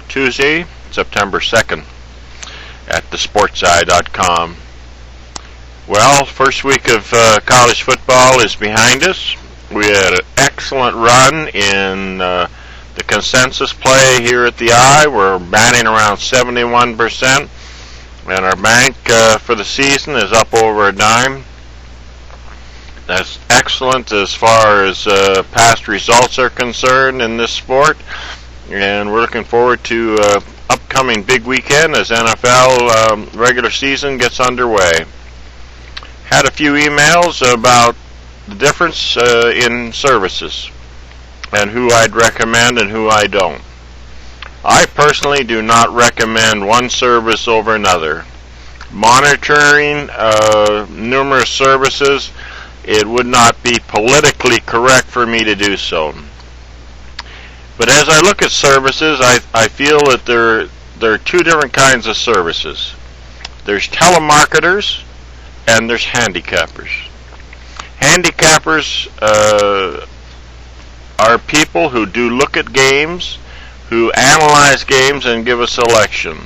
Tuesday, September 2nd at thesportseye.com. Well, first week of college football is behind us. We had an excellent run in the consensus play here at the Eye. We're batting around 71%, and our bank for the season is up over a dime. That's excellent as far as past results are concerned in this sport, and we're looking forward to upcoming big weekend as NFL regular season gets underway. Had a few emails about the difference in services and who I'd recommend and who I don't. I personally do not recommend one service over another. Monitoring numerous services, it would not be politically correct for me to do so. But as I look at services, I feel that there are two different kinds of services. There's telemarketers and there's handicappers. Handicappers are people who do look at games, who analyze games and give a selection.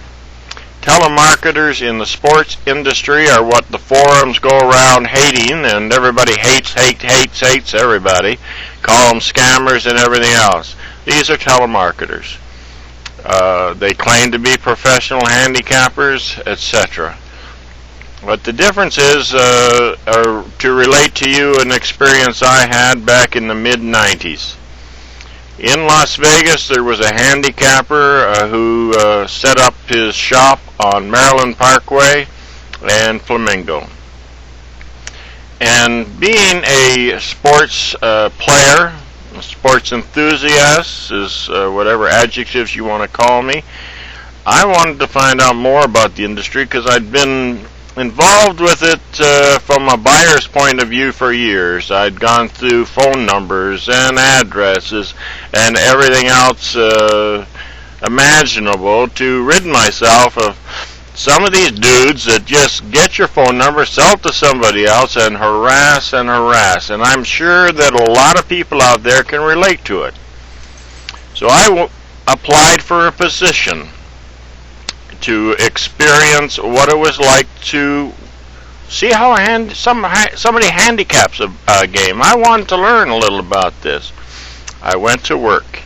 Telemarketers in the sports industry are what the forums go around hating, and everybody hates everybody. Call them scammers and everything else. These are telemarketers. They claim to be professional handicappers, etc. But the difference is, or to relate to you an experience I had back in the mid-90s. In Las Vegas, there was a handicapper who set up his shop on Maryland Parkway and Flamingo. And being a sports player, a sports enthusiast, is whatever adjectives you want to call me, I wanted to find out more about the industry because I'd been involved with it from a buyer's point of view for years. I'd gone through phone numbers and addresses and everything else imaginable to rid myself of some of these dudes that just get your phone number, sell it to somebody else, and harass and harass. And I'm sure that a lot of people out there can relate to it. So I applied for a position to experience what it was like to see how somebody handicaps a game. I wanted to learn a little about this. I went to work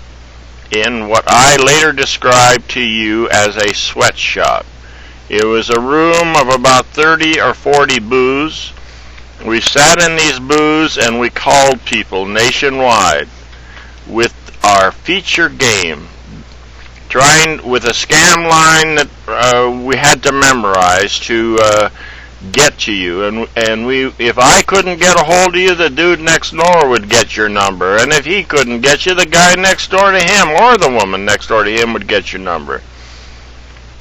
in what I later described to you as a sweatshop. It was a room of about 30 or 40 booths. We sat in these booths and we called people nationwide with our feature game, trying with a scam line that we had to memorize to get to you. And if I couldn't get a hold of you, the dude next door would get your number. And if he couldn't get you, the guy next door to him or the woman next door to him would get your number.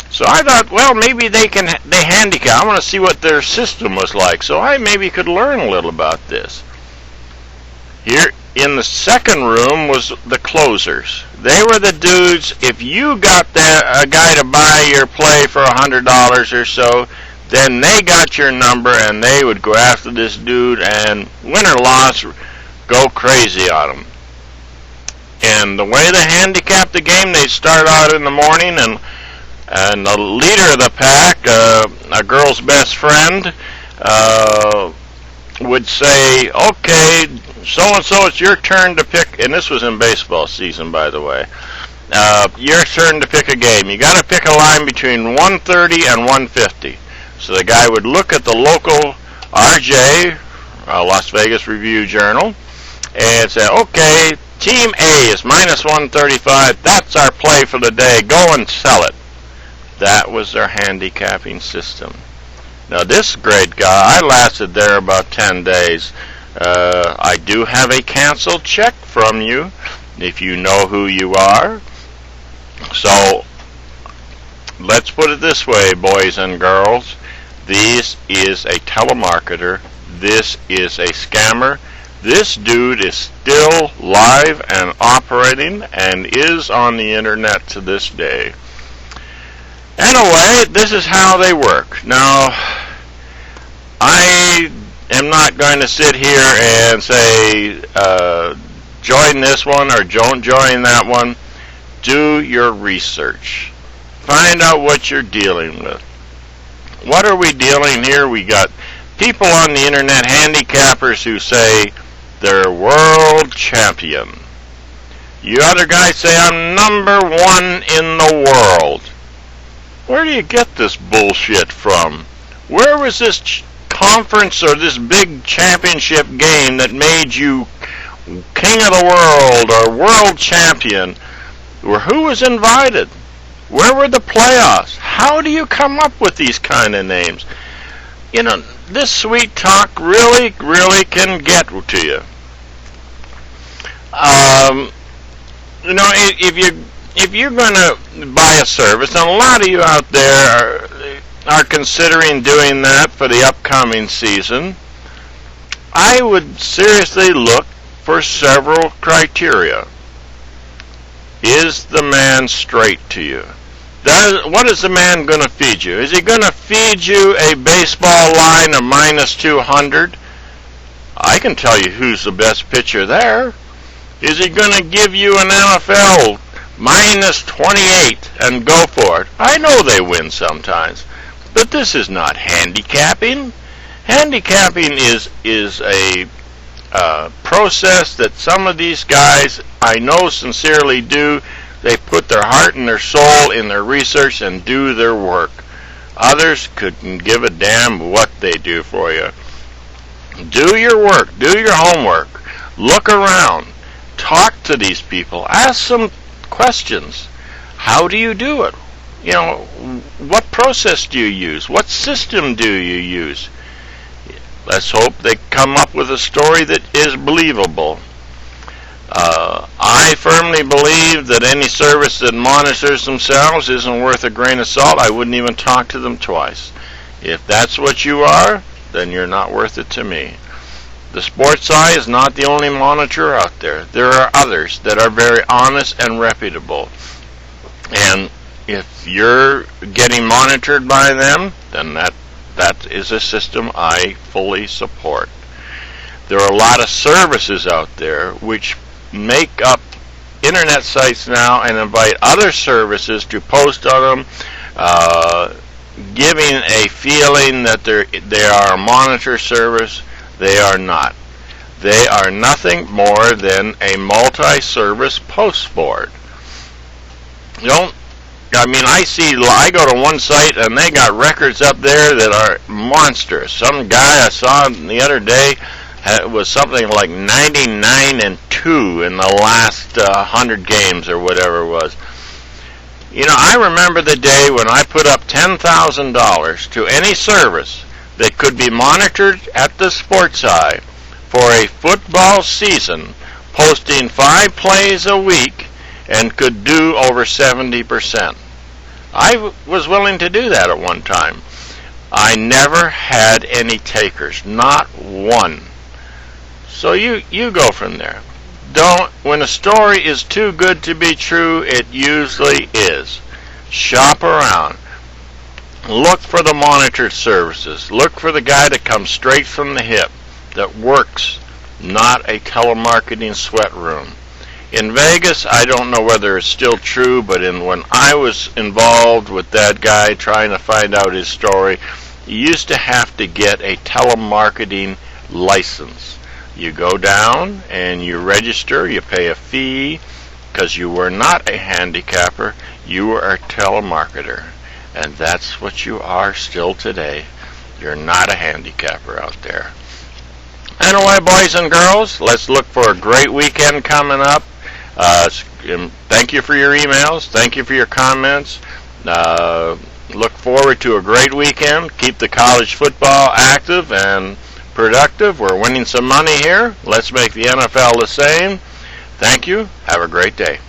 So I thought, well, maybe they handicap. I want to see what their system was like. So I maybe could learn a little about this. Here in the second room was the closers. They were the dudes, if you got a guy to buy your play for $100 or so, then they got your number and they would go after this dude and win or loss, go crazy on him. And the way they handicap the game, they start out in the morning and the leader of the pack, a girl's best friend, would say, okay, so-and-so, it's your turn to pick, and this was in baseball season, by the way, your turn to pick a game. You got to pick a line between 130 and 150. So the guy would look at the local RJ, Las Vegas Review-Journal, and say, okay, Team A is minus 135. That's our play for the day. Go and sell it. That was their handicapping system. Now, this great guy, I lasted there about 10 days. I do have a canceled check from you, if you know who you are. So, let's put it this way, boys and girls. This is a telemarketer. This is a scammer. This dude is still live and operating and is on the internet to this day. Anyway, this is how they work. Now, I am not going to sit here and say, join this one or don't join that one. do your research. Find out what you're dealing with. What are we dealing here? We got people on the internet, handicappers, who say they're world champion. You other guys say, I'm number one in the world. Where do you get this bullshit from? Where was this conference or this big championship game that made you king of the world or world champion? Or who was invited? Where were the playoffs? How do you come up with these kind of names? You know, this sweet talk really, really can get to you. You know, if you're going to buy a service, and a lot of you out there are considering doing that for the upcoming season, I would seriously look for several criteria. Is the man straight to you? What is the man going to feed you? Is he going to feed you a baseball line of -200? I can tell you who's the best pitcher there. Is he going to give you an NFL -28 and go for it? I know they win sometimes, but this is not handicapping. Handicapping is a process that some of these guys I know sincerely do. They put their heart and their soul in their research and do their work. Others couldn't give a damn what they do for you. Do your work. Do your homework. Look around. Talk to these people. Ask some questions. How do you do it? You know, what process do you use? What system do you use? Let's hope they come up with a story that is believable. I firmly believe that any service that monitors themselves isn't worth a grain of salt. I wouldn't even talk to them twice. If that's what you are, then you're not worth it to me. The Sports Eye is not the only monitor out there. There are others that are very honest and reputable. And if you're getting monitored by them, then that is a system I fully support. There are a lot of services out there which make up internet sites now and invite other services to post on them, giving a feeling that they are a monitor service. They are not. They are nothing more than a multi-service post board. I go to one site and they got records up there that are monstrous. Some guy I saw the other day was something like 99-2 in the last 100 games or whatever it was. You know, I remember the day when I put up $10,000 to any service that could be monitored at the Sports Eye for a football season, posting 5 plays a week, and could do over 70%. I was willing to do that at one time. I never had any takers, not one. So you go from there. When a story is too good to be true, it usually is. Shop around. Look for the monitored services. Look for the guy that comes straight from the hip, that works, not a telemarketing sweat room. In Vegas, I don't know whether it's still true, but when I was involved with that guy trying to find out his story, you used to have to get a telemarketing license. You go down and you register, you pay a fee, because you were not a handicapper, you were a telemarketer. And that's what you are still today. You're not a handicapper out there. Anyway, boys and girls, let's look for a great weekend coming up. Thank you for your emails. Thank you for your comments. Look forward to a great weekend. Keep the college football active and productive. We're winning some money here. Let's make the NFL the same. Thank you. Have a great day.